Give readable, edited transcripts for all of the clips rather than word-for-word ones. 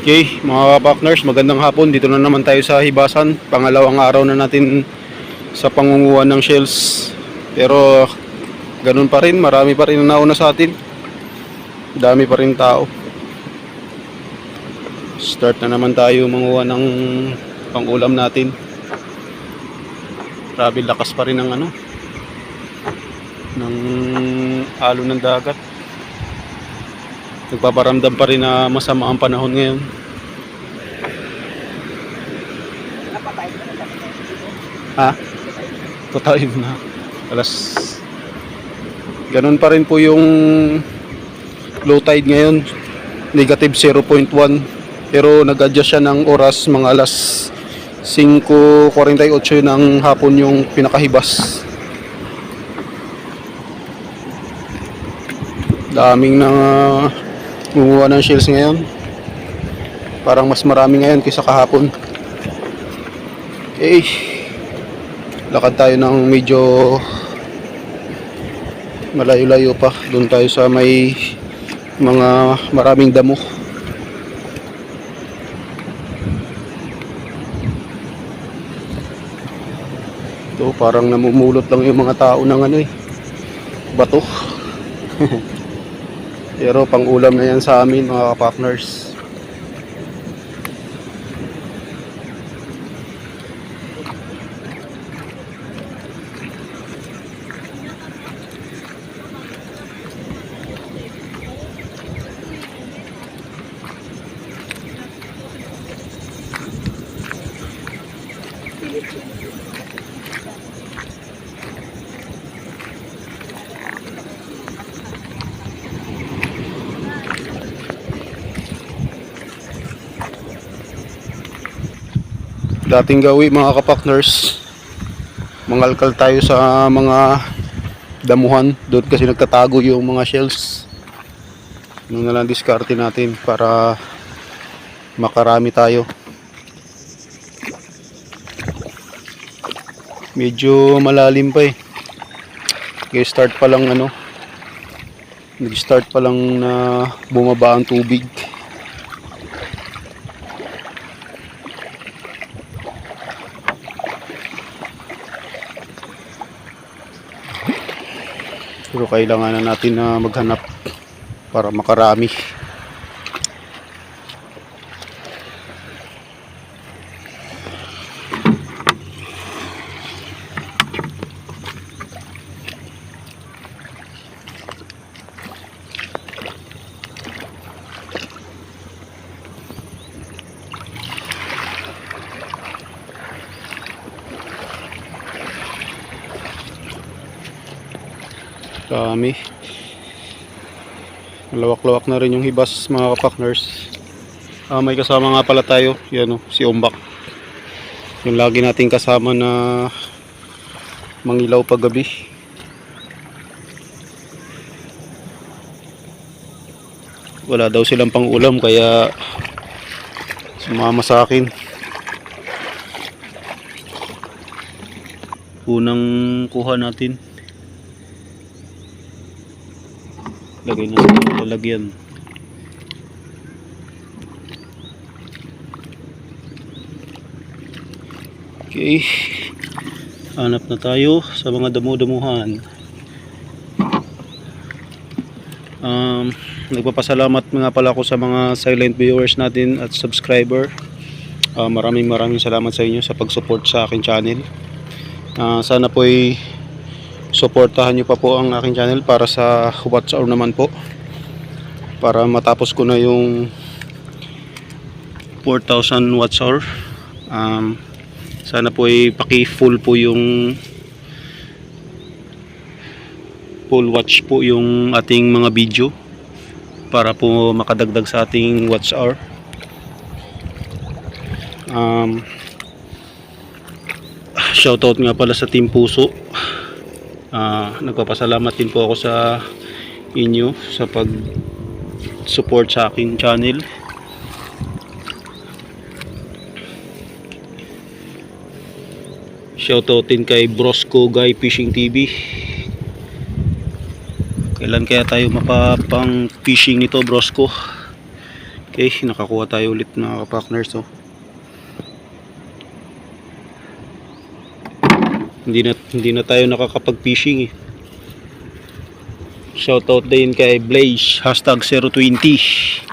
Okay, mga partners, magandang hapon. Dito na naman tayo sa Hibasan. Pangalawang araw na natin sa pangunguhan ng shells. Pero ganun pa rin, marami pa rin na nauna sa atin. Dami pa rin tao. Start na naman tayo manguha ng pangulam natin. Grabe, lakas pa rin ng ng alon ng dagat. Nagpaparamdam pa rin na masama ang panahon ngayon. Ha? Total na. Alas. Ganun pa rin po yung low tide ngayon. Negative 0.1. Pero nag-adjust siya ng oras mga alas 5:48 ng hapon yung pinakahibas. Daming na gumawa ng shells ngayon. Parang mas marami ngayon kaysa kahapon. Okay. Lakad tayo ng medyo malayo-layo pa. Doon tayo sa may mga maraming damo. Ito parang namumulot lang yung mga tao ng bato. Pero pang ulam na yan sa amin mga partners. Dating gawi mga kapakners, mangalkal tayo sa mga damuhan. Doon kasi nagtatago yung mga shells. Yun na lang diskarte natin para makarami tayo. Medyo malalim pa eh. Kaya start pa lang nag-start pa lang na bumaba ang tubig. Pero kailangan na natin na maghanap para makarami. Dami. Lawak-lawak na rin yung hibas mga kapakners. May kasama nga pala tayo. Yan si Umbak. Yung lagi nating kasama na mangilaw paggabi. Wala daw silang pang ulam kaya sumama sa akin. Unang kuha natin. Lagay na sa lalagyan. Okay. Hanap na tayo sa mga damo-damuhan. Nagpapasalamat nga pala ako sa mga silent viewers natin at subscriber. Maraming salamat sa inyo sa pag-support sa aking channel. Sana po ay suportahan nyo pa po ang aking channel para sa watch hour naman po, para matapos ko na yung 4,000 watch hour. Sana po ay paki-full po yung full watch po yung ating mga video para po makadagdag sa ating watch hour. Shoutout nga pala sa Team Puso. Nagpapasalamat din po ako sa inyo sa pag support sa aking channel. Shoutout din kay Brosco Guy Fishing TV. Kailan kaya tayo mapapang fishing nito, Brosco? Okay, nakakuha tayo ulit mga kapartners. So, hindi na tayo nakakapag-fishing eh. Shoutout din kay Blaze #020.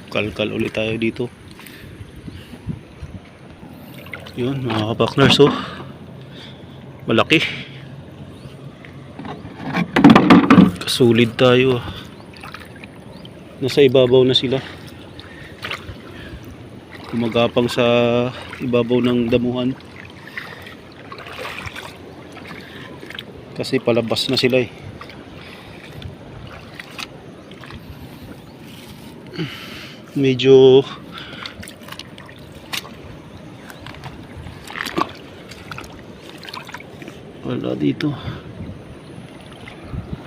Kalkal ulit tayo dito. Yun mga kapartners, oh, malaki, kasulid tayo. Nasa ibabaw na sila, gumagapang sa ibabaw ng damuhan kasi palabas na sila eh. Medyo wala dito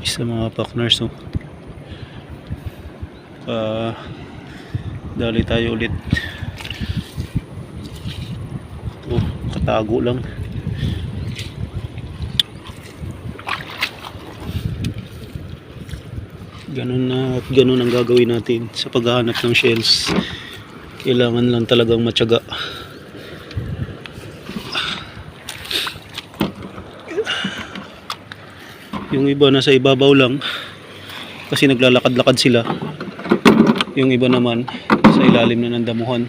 isa mga partners. So, dali tayo ulit. Katago lang. Ganun na at ganun ang gagawin natin sa paghahanap ng shells. Kailangan lang talagang matyaga. Yung iba nasa ibabaw lang kasi naglalakad-lakad sila. Yung iba naman sa ilalim na ng damuhan.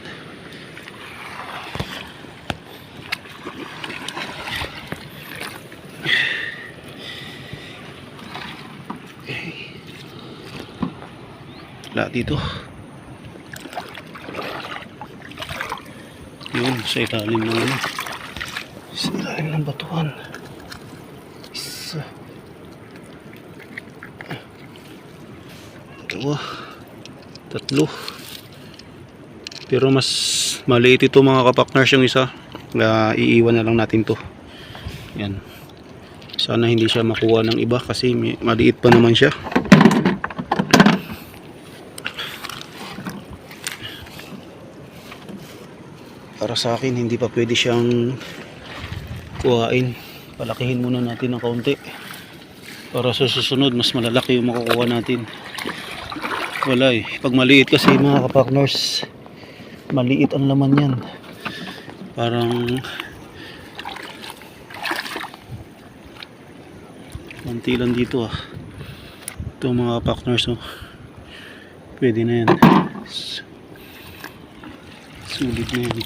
Wala dito. Yun, sa ilalim ng ano, sa ilalim ng batuhan. Isa, dalawa, tatlo. Pero mas maliit ito mga kapakners yung isa. Iiwan na lang natin to. Yan. Sana hindi siya makuha ng iba kasi maliit pa naman siya. Para sa akin hindi pa pwede siyang kuhain. Palakihin muna natin ng kaunti para sa susunod mas malalaki yung makukuha natin. Wala eh, pag maliit kasi mga kapartners, maliit ang laman yan. Parang konti lang dito ah. Ito mga partners, oh, pwede na yan. Sulit na yan.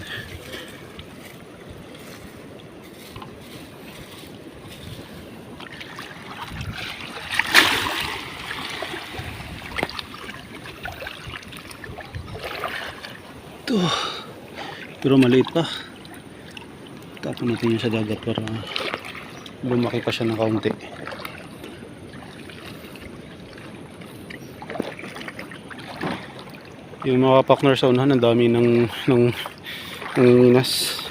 Ito, pero maliit pa. Tapon natin yun sa dagat para lumaki pa siya ng kaunti. Yung mga partners sa unahan, ang dami ng inas.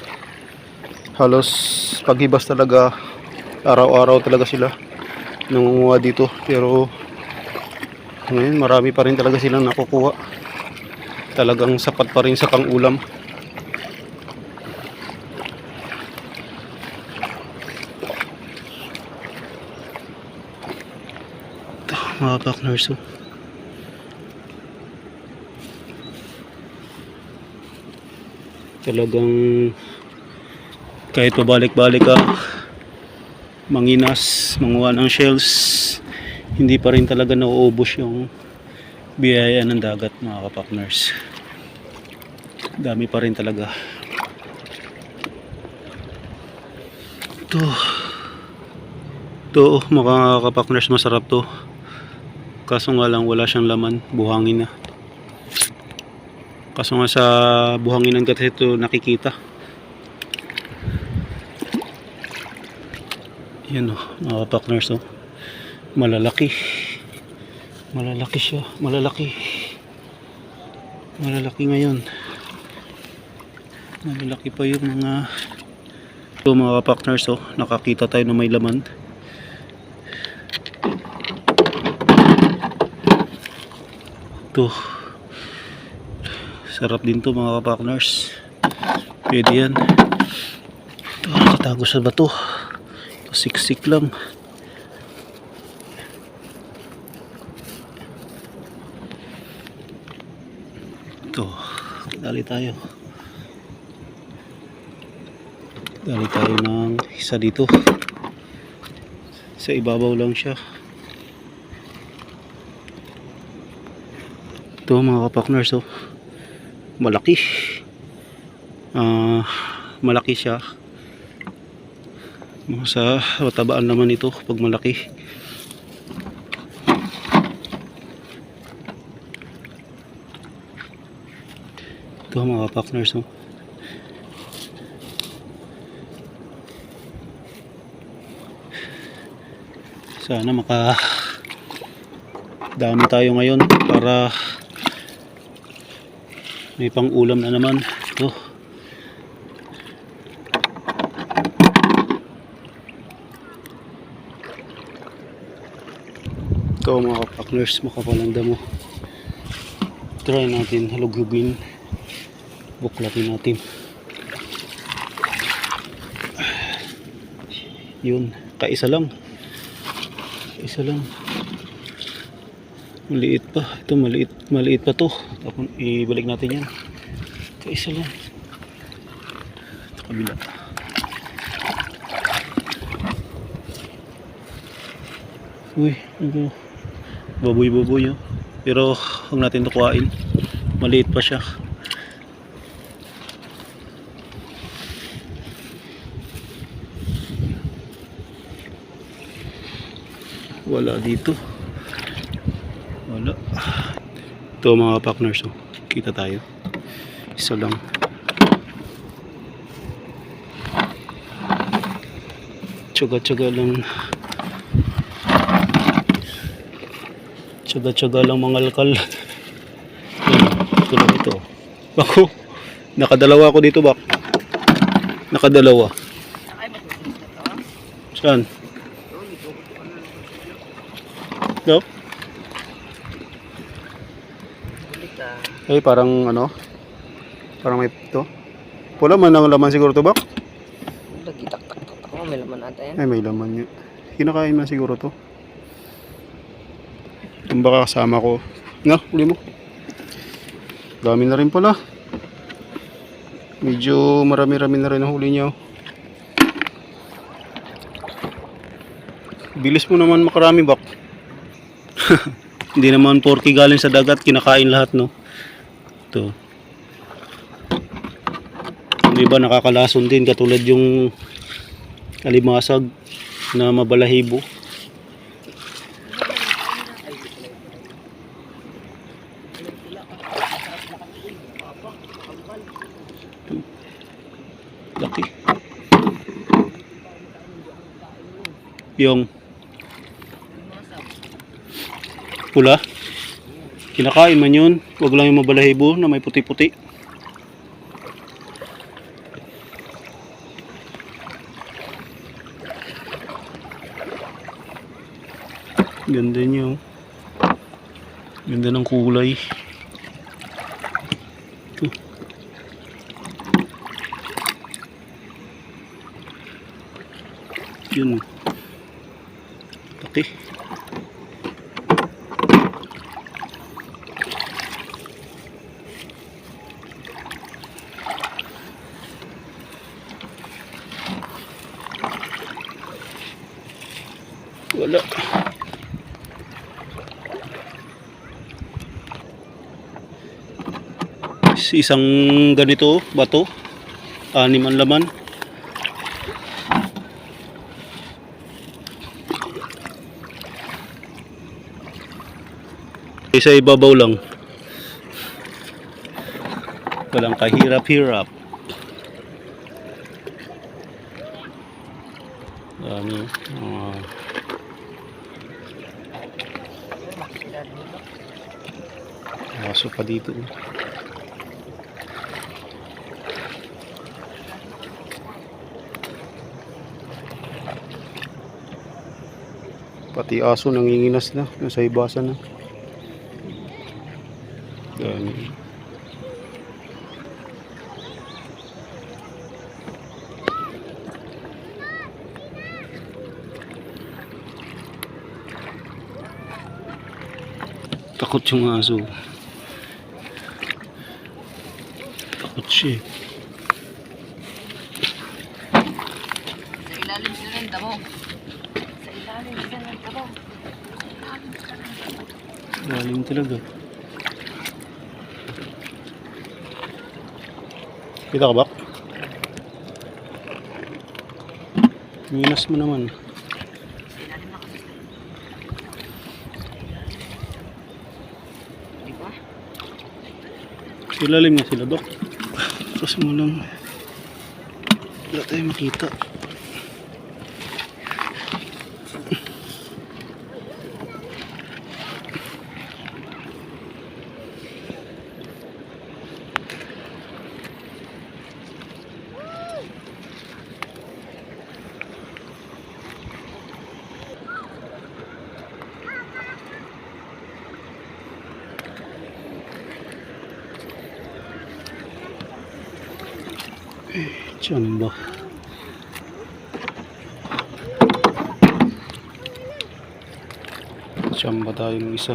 Halos paghibas talaga, araw-araw talaga sila nangunguha dito. Pero ngayon marami pa rin talaga silang nakukuha. Talagang sapat pa rin sa pang-ulam. Ito, mga partners, oh. Talagang kahit pabalik-balik ka manginas, manguha ng shells, hindi pa rin talaga nauubos yung biyaya ng dagat mga kapartners. Dami pa rin talaga. Ito mga kapartners, masarap to. Kaso nga lang wala siyang laman, buhangin na. Kaso nga sa buhanginan kasi ito nakikita. Yan o mga kapartners, oh. Malalaki. Malalaki siya, malalaki. Malalaki ngayon. Malalaki pa yung mga ito mga partners, oh. Nakakita tayo na may laman. to. Sarap din to mga kapakners. Pwede yan. Ito, nakatago sa bato. Ito, siksik lang. Ito, dali tayo. Dali tayo ng isa dito. Sa ibabaw lang siya. Ito mga kapakners, oh. Malaki. Malaki siya. Sa matabaan naman ito pag malaki. Ito mga kapakners, oh. Sana dami tayo ngayon para may pang ulam na naman. Ito. Ito mga kapakners, makapalanda mo. Try natin halugugin. Buklatin natin. Yun, kaisa lang. Isa lang. Maliit pa. Ito maliit pa to. Tapos ibalik natin yan. Kaisa lang. Ito kabila. Uy, ito. Baboy-baboy, oh. Pero huwag natin ito kuhain. Maliit pa siya. Wala dito. Wala. Ito mga partners, oh. Kita tayo. Isa lang. Tsaga-tsaga lang. Tsaga-tsaga lang mga alkal. Ito lang ito. Bako. Nakadalawa ako dito, bak. Nakadalawa. Saan? No? Ay, parang ano? Parang may ito. Pula man ang laman siguro to, bak? Nagkitak-tak-tak mo, may laman ata yan. Ay, may laman yun. Kinakain na siguro to. Kung baka kasama ko. Nga, huli mo. Dami na rin pala. Medyo marami-rami na rin ang huli niya. Bilis mo naman makarami, bak. Hindi naman porky galing sa dagat, kinakain lahat, no? Ito. Yung iba nakakalason din, katulad yung alimasag na mabalahibo. Laki. Yung pula, kinakain man yun. Huwag lang yung mabalahibo na may puti-puti. Ganda niyo. Ganda ng kulay. Ito. Yun. Laki. Wala. Isang ganito bato, 6 ang laman. Isa ibabaw lang. Walang kahirap-hirap. Dami. Aso pa dito. Pati aso nanginginas na, nasa ibasan na. Dami. Takot yung aso. Takot siya eh. Sa ilalim sila ng damo. Sa ilalim sila ng damo. Lalim talaga. Kita ka ba? Minas mo naman. Di ba? Ilalim nga sila, Dok. Tapos mo lang. Wala tayo makita. Diyan ba? Diyan ba tayo ng isa?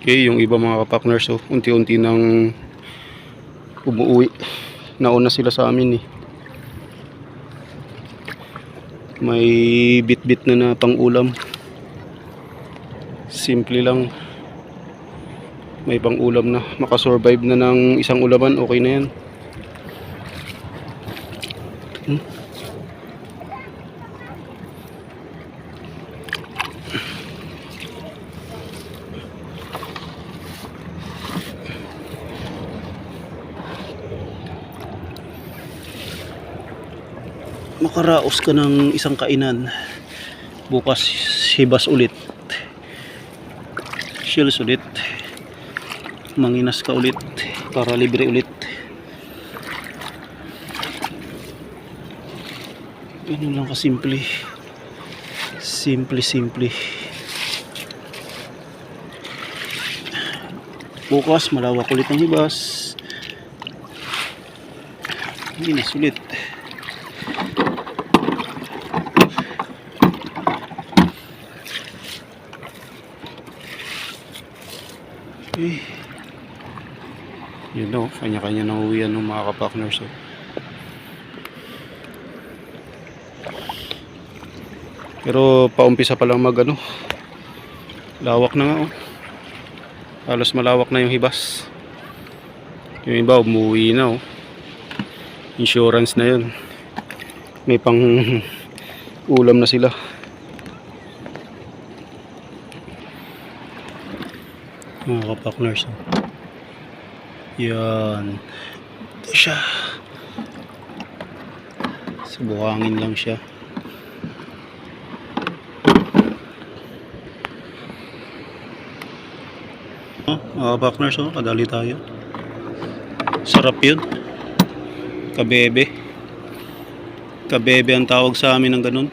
Okay, yung iba mga kapakners, so unti-unti nang umuwi. Nauna sila sa amin eh. May bit-bit na pang-ulam. Simple lang. May pang-ulam na. Makasurvive na ng isang ulaman. Okay na yan. Makaraos ka ng isang kainan. Bukas hibas ulit, shells ulit, manginas ka ulit para libre ulit. Ganun lang kasimple. Simple. Bukas malawak ulit ang hibas, manginas ulit. Okay. Yun o, kanya-kanya na uwian ng mga kapakners. So. Pero paumpisa pa lang lawak na nga oh. Halos malawak na yung hibas. Yung iba umuwi na oh. Insurance na yun. May pang ulam na sila. Mga kapakners. Yan. Ito siya. Subukangin lang siya. Mga kapakners, kadali tayo. Sarap yun. Kabebe. Kabebe ang tawag sa amin ng ganun.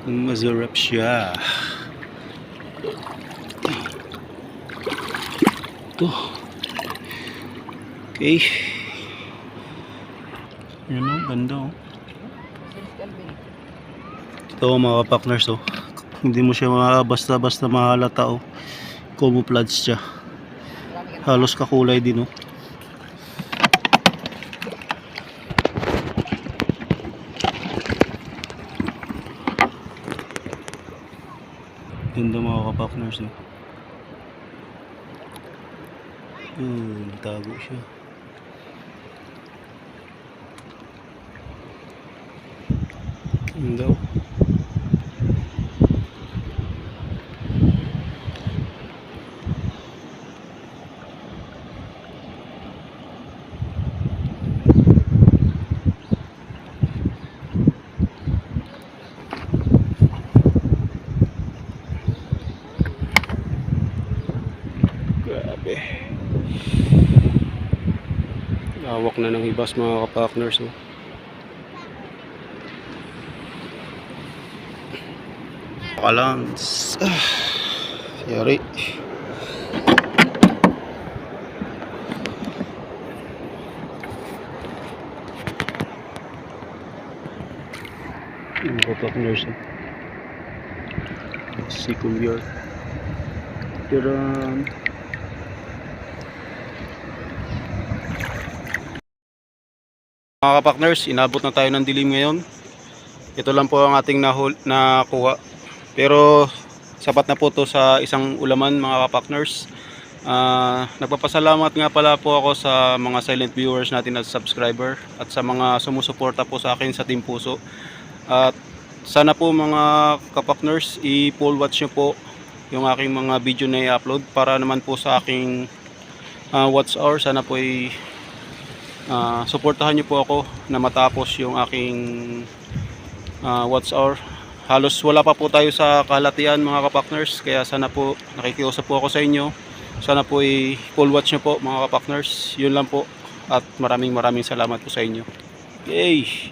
Masarap siya. Ito. Okay. Yun o, ganda o. Ito mga kapakners o. Hindi mo siya basta-basta mahalata o. Camouflage siya. Halos kakulay din o. Ganda mga kapakners o. Tago siya. Ganda o. Grabe. Awak na ng hibas mga kapakners. Oh. Balance. Yari. Mga kapakners. Second year. Tiran. Mga kapakners, inabot na tayo ng dilim ngayon. Ito lang po ang ating nakuha. Pero sapat na po to sa isang ulaman mga kapakners. Nagpapasalamat nga pala po ako sa mga silent viewers natin at subscriber at sa mga sumusuporta po sa akin sa Team Puso. At sana po mga kapakners, i-full watch nyo po yung aking mga video na i-upload para naman po sa aking watch hour. Sana po suportahan nyo po ako na matapos yung aking watch hour. Halos wala pa po tayo sa kalatian mga kapakners, kaya sana po nakikiusap po ako sa inyo. Sana po i-full watch nyo po mga kapakners. Yun lang po at maraming salamat po sa inyo. Yay!